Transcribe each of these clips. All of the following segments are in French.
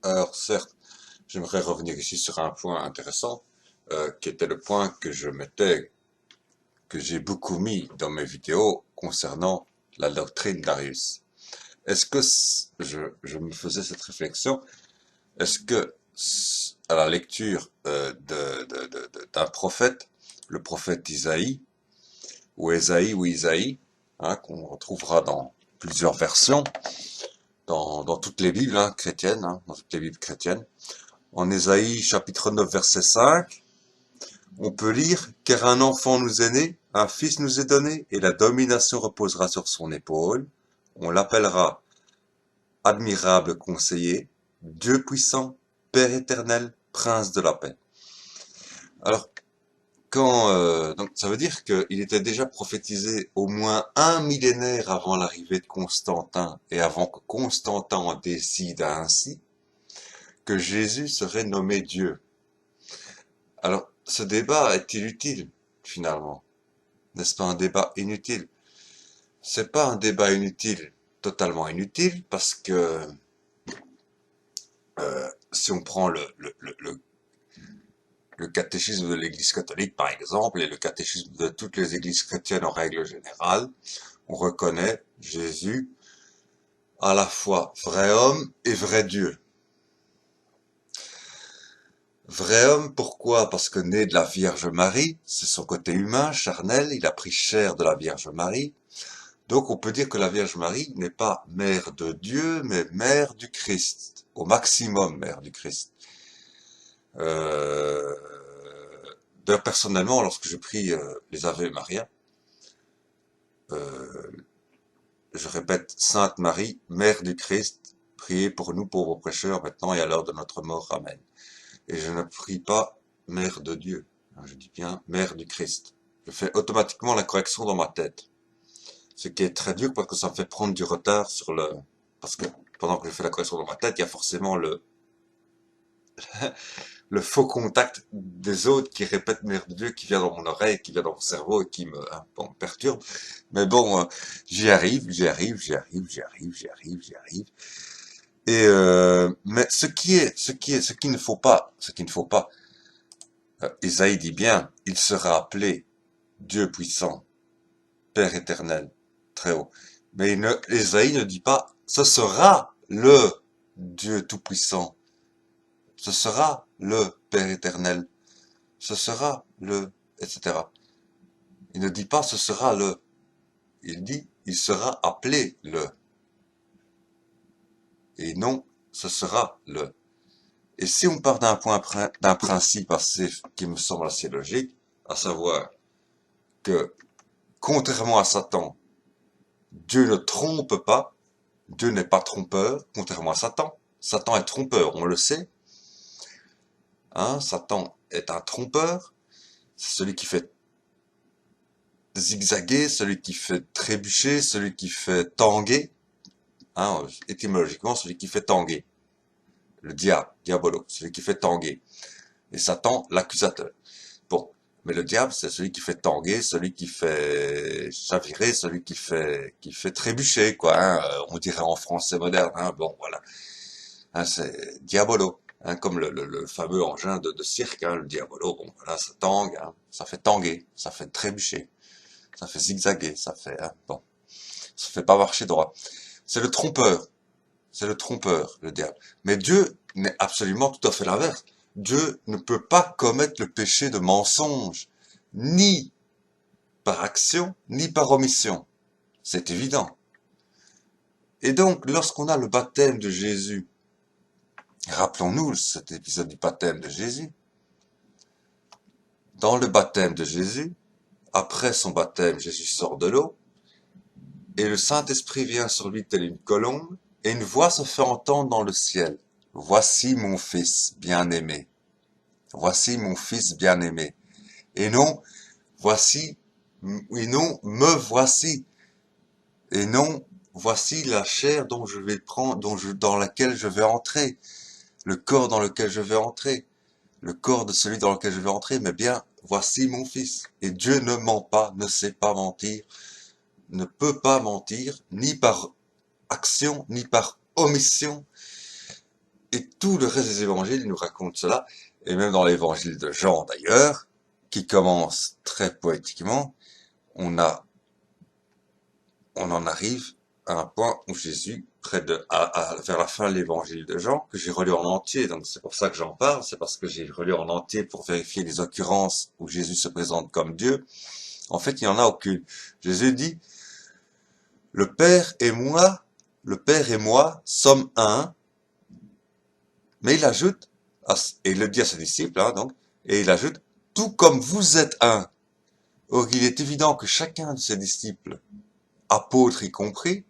Alors certes, j'aimerais revenir ici sur un point intéressant, qui était le point que j'ai beaucoup mis dans mes vidéos concernant la doctrine d'Arius. Est-ce que je me faisais cette réflexion, est-ce que à la lecture d'un prophète, le prophète Isaïe, ou Isaïe, hein, qu'on retrouvera dans plusieurs versions, dans toutes les Bibles chrétiennes, dans toutes les Bibles chrétiennes, en Ésaïe chapitre 9 verset 5, on peut lire « Car un enfant nous est né, un fils nous est donné, et la domination reposera sur son épaule. On l'appellera admirable conseiller, Dieu puissant, Père éternel, Prince de la paix. » Alors, donc ça veut dire qu'il était déjà prophétisé au moins un millénaire avant l'arrivée de Constantin et avant que Constantin en décide ainsi, que Jésus serait nommé Dieu. Alors, ce débat est inutile, finalement. N'est-ce pas un débat inutile? C'est pas un débat inutile, totalement inutile, parce que si on prend le catéchisme de l'Église catholique, par exemple, et le catéchisme de toutes les églises chrétiennes en règle générale, on reconnaît Jésus à la fois vrai homme et vrai Dieu. Vrai homme, pourquoi? Parce que né de la Vierge Marie, c'est son côté humain, charnel, il a pris chair de la Vierge Marie. Donc on peut dire que la Vierge Marie n'est pas mère de Dieu, mais mère du Christ, au maximum mère du Christ. D'ailleurs, personnellement, lorsque je prie les Ave Maria, euh, je répète, Sainte Marie, mère du Christ, priez pour nous pauvres pécheurs maintenant et à l'heure de notre mort. Amen. Et je ne prie pas mère de Dieu, je dis bien mère du Christ. Je fais automatiquement la correction dans ma tête. Ce qui est très dur parce que ça me fait prendre du retard sur le... Parce que pendant que je fais la correction dans ma tête, il y a forcément le faux contact des autres qui répètent mère de Dieu, qui vient dans mon oreille, qui vient dans mon cerveau et qui me perturbe. Mais bon, j'y arrive. Et mais ce qu'il ne faut pas, Isaïe dit bien, il sera appelé Dieu puissant, Père éternel, très haut. Mais Isaïe ne dit pas, ce sera le Dieu tout-puissant, ce sera le Père éternel, ce sera le, etc. Il ne dit pas ce sera le, il dit il sera appelé le, et non ce sera le. Et si on part d'un principe assez, qui me semble assez logique, à savoir que, contrairement à Satan, Dieu ne trompe pas, Dieu n'est pas trompeur, contrairement à Satan. Satan est trompeur, on le sait. Satan est un trompeur, c'est celui qui fait zigzaguer, celui qui fait trébucher, celui qui fait tanguer, étymologiquement celui qui fait tanguer. Le diable, diabolo, celui qui fait tanguer. Et Satan, l'accusateur. Bon, mais le diable, c'est celui qui fait tanguer, celui qui fait chavirer, celui qui fait trébucher, quoi. On dirait en français moderne. Bon, voilà. C'est diabolo. Comme le fameux engin de cirque, le diabolo. Bon, voilà, ça tangue, ça fait tanguer, ça fait trébucher, ça fait zigzaguer, ça fait, bon, ça fait pas marcher droit. C'est le trompeur. C'est le trompeur, le diable. Mais Dieu n'est absolument tout à fait l'inverse. Dieu ne peut pas commettre le péché de mensonge, ni par action, ni par omission. C'est évident. Et donc, lorsqu'on a le baptême de Jésus, rappelons-nous cet épisode du baptême de Jésus. Dans le baptême de Jésus, après son baptême, Jésus sort de l'eau, et le Saint-Esprit vient sur lui telle une colombe, et une voix se fait entendre dans le ciel. Voici mon fils bien-aimé. Voici mon fils bien-aimé. Et non, voici, et non, me voici. Et non, voici la chair dont je vais prendre, dans laquelle je vais entrer. Le corps dans lequel je vais entrer. Le corps de celui dans lequel je vais entrer. Mais bien, voici mon fils. Et Dieu ne ment pas, ne sait pas mentir, ne peut pas mentir, ni par action, ni par omission. Et tout le reste des évangiles nous raconte cela, et même dans l'évangile de Jean d'ailleurs, qui commence très poétiquement, on en arrive à un point où Jésus, vers la fin de l'évangile de Jean, que j'ai relu en entier, donc c'est pour ça que j'en parle, c'est parce que j'ai relu en entier pour vérifier les occurrences où Jésus se présente comme Dieu. En fait, il n'y en a aucune. Jésus dit, le Père et moi sommes un, mais il ajoute, et il le dit à ses disciples, et il ajoute, tout comme vous êtes un. Or, il est évident que chacun de ses disciples, apôtres y compris,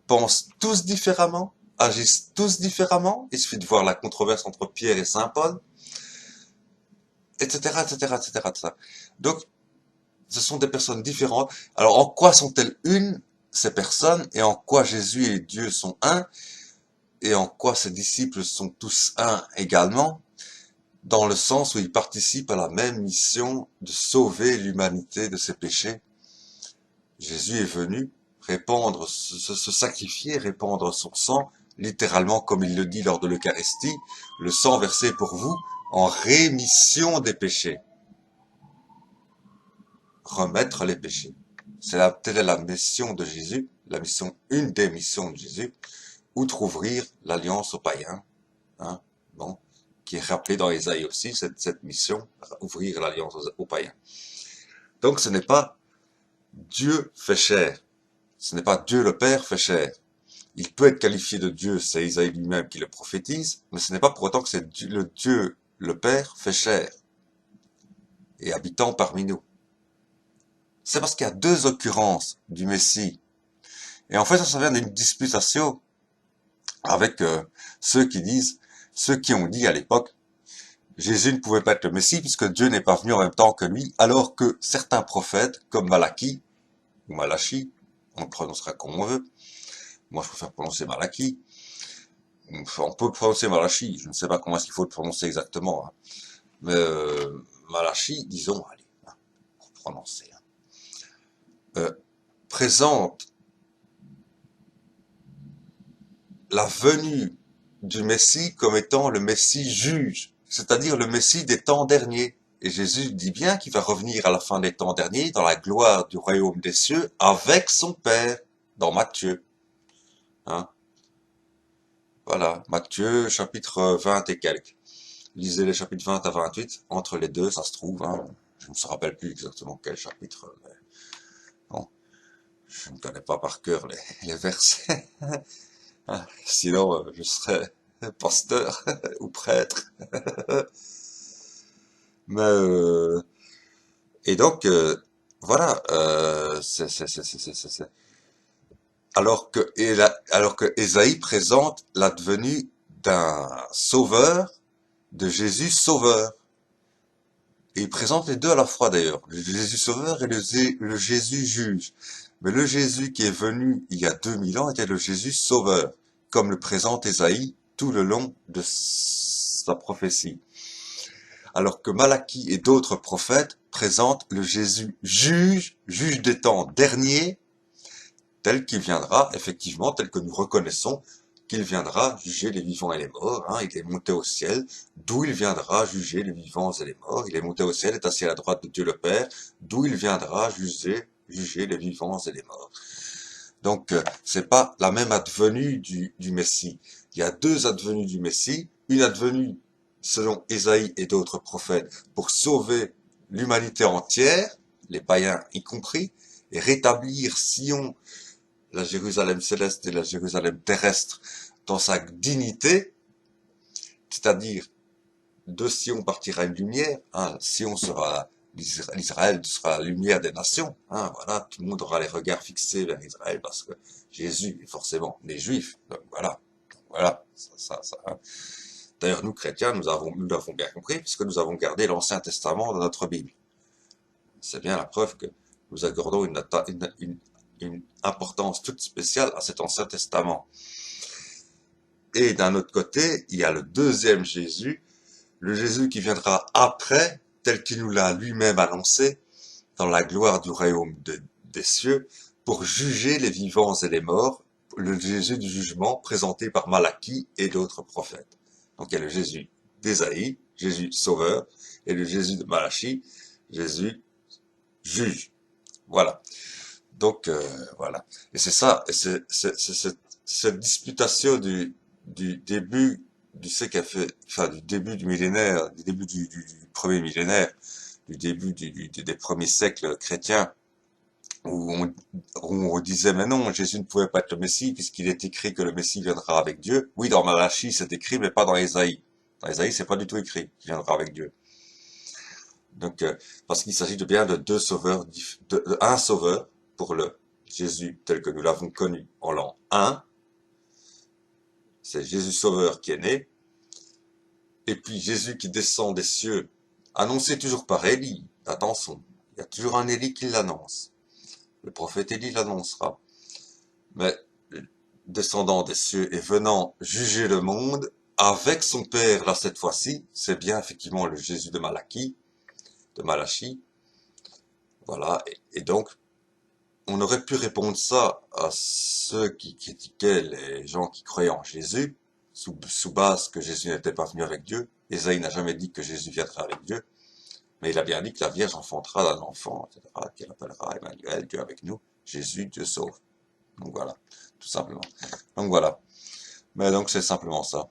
pensent tous différemment, agissent tous différemment. Il suffit de voir la controverse entre Pierre et Saint Paul, etc., etc., etc., etc. Donc, ce sont des personnes différentes. Alors, en quoi sont-elles une, ces personnes, et en quoi Jésus et Dieu sont un, et en quoi ses disciples sont tous un également, dans le sens où ils participent à la même mission de sauver l'humanité de ses péchés. Jésus est venu répandre, se sacrifier, répandre son sang, littéralement comme il le dit lors de l'Eucharistie, le sang versé pour vous en rémission des péchés. Remettre les péchés. Telle est la mission de Jésus, une des missions de Jésus, outre ouvrir l'alliance aux païens, qui est rappelée dans Ésaïe aussi, cette mission, ouvrir l'alliance aux païens. Donc ce n'est pas Dieu fait chair, ce n'est pas Dieu le Père fait chair. Il peut être qualifié de Dieu, c'est Isaïe lui-même qui le prophétise, mais ce n'est pas pour autant que c'est Dieu le Père fait chair et habitant parmi nous. C'est parce qu'il y a deux occurrences du Messie. Et en fait, ça vient d'une disputation avec ceux qui ont dit à l'époque, Jésus ne pouvait pas être le Messie puisque Dieu n'est pas venu en même temps que lui, alors que certains prophètes, comme Malachie, ou Malachi, on le prononcera comme on veut, moi je préfère prononcer Malachie, on peut prononcer Malachi, je ne sais pas comment est-ce qu'il faut le prononcer exactement, mais Malachi, disons, allez, pour prononcer, présente la venue du Messie comme étant le Messie juge, c'est-à-dire le Messie des temps derniers. Et Jésus dit bien qu'il va revenir à la fin des temps derniers dans la gloire du royaume des cieux avec son Père, dans Matthieu. Voilà, Matthieu chapitre 20 et quelques. Lisez les chapitres 20 à 28, entre les deux, ça se trouve. Je ne me rappelle plus exactement quel chapitre, mais bon, je ne connais pas par cœur les versets. Sinon, je serais pasteur ou prêtre. Mais et donc voilà, alors que Ésaïe présente l'advenue d'un sauveur, de Jésus sauveur. Et il présente les deux à la fois d'ailleurs, le Jésus sauveur et le Jésus juge. Mais le Jésus qui est venu il y a 2000 ans était le Jésus sauveur, comme le présente Ésaïe tout le long de sa prophétie. Alors que Malachie et d'autres prophètes présentent le Jésus juge des temps derniers, tel qu'il viendra, effectivement, tel que nous reconnaissons qu'il viendra juger les vivants et les morts. Il est monté au ciel, d'où il viendra juger les vivants et les morts. Il est monté au ciel, est assis à la droite de Dieu le Père, d'où il viendra juger les vivants et les morts. Donc, c'est pas la même advenue du Messie. Il y a deux advenues du Messie. Une advenue, selon Ésaïe et d'autres prophètes, pour sauver l'humanité entière, les païens y compris, et rétablir Sion, la Jérusalem céleste et la Jérusalem terrestre, dans sa dignité, c'est-à-dire de Sion partira une lumière, Sion sera l'Israël sera la lumière des nations, voilà, tout le monde aura les regards fixés vers Israël parce que Jésus est forcément né juif, donc voilà, ça. D'ailleurs, nous chrétiens, nous l'avons bien compris puisque nous avons gardé l'Ancien Testament dans notre Bible. C'est bien la preuve que nous accordons une importance toute spéciale à cet Ancien Testament. Et d'un autre côté, il y a le deuxième Jésus, le Jésus qui viendra après, tel qu'il nous l'a lui-même annoncé, dans la gloire du royaume des cieux, pour juger les vivants et les morts, le Jésus du jugement présenté par Malachie et d'autres prophètes. Donc il y a le Jésus d'Ésaïe, Jésus sauveur, et le Jésus de Malachie, Jésus juge. Voilà. Donc voilà. Et c'est ça, et cette disputation du début du siècle, enfin du début du millénaire, du début du premier millénaire, du début des premiers siècles chrétiens, où on disait mais non, Jésus ne pouvait pas être le Messie puisqu'il est écrit que le Messie viendra avec Dieu. Oui, dans Malachie c'est écrit, mais pas dans Ésaïe. Dans Ésaïe c'est pas du tout écrit qu'il viendra avec Dieu. Donc parce qu'il s'agit de bien de deux sauveurs, de un sauveur pour le Jésus tel que nous l'avons connu en l'an 1, c'est Jésus sauveur qui est né, et puis Jésus qui descend des cieux, annoncé toujours par Élie. Attention, il y a toujours un Élie qui l'annonce. Le prophète Élie l'annoncera. Mais descendant des cieux et venant juger le monde avec son Père, là cette fois-ci, c'est bien effectivement le Jésus de Malachie. Voilà, et donc on aurait pu répondre ça à ceux qui critiquaient les gens qui croyaient en Jésus, sous base que Jésus n'était pas venu avec Dieu. Ésaïe n'a jamais dit que Jésus viendra avec Dieu, mais il a bien dit que la Vierge enfantera d'un enfant, etc., qu'elle appellera Emmanuel, Dieu avec nous, Jésus, Dieu sauve. Donc voilà, tout simplement. Donc voilà. Mais donc c'est simplement ça.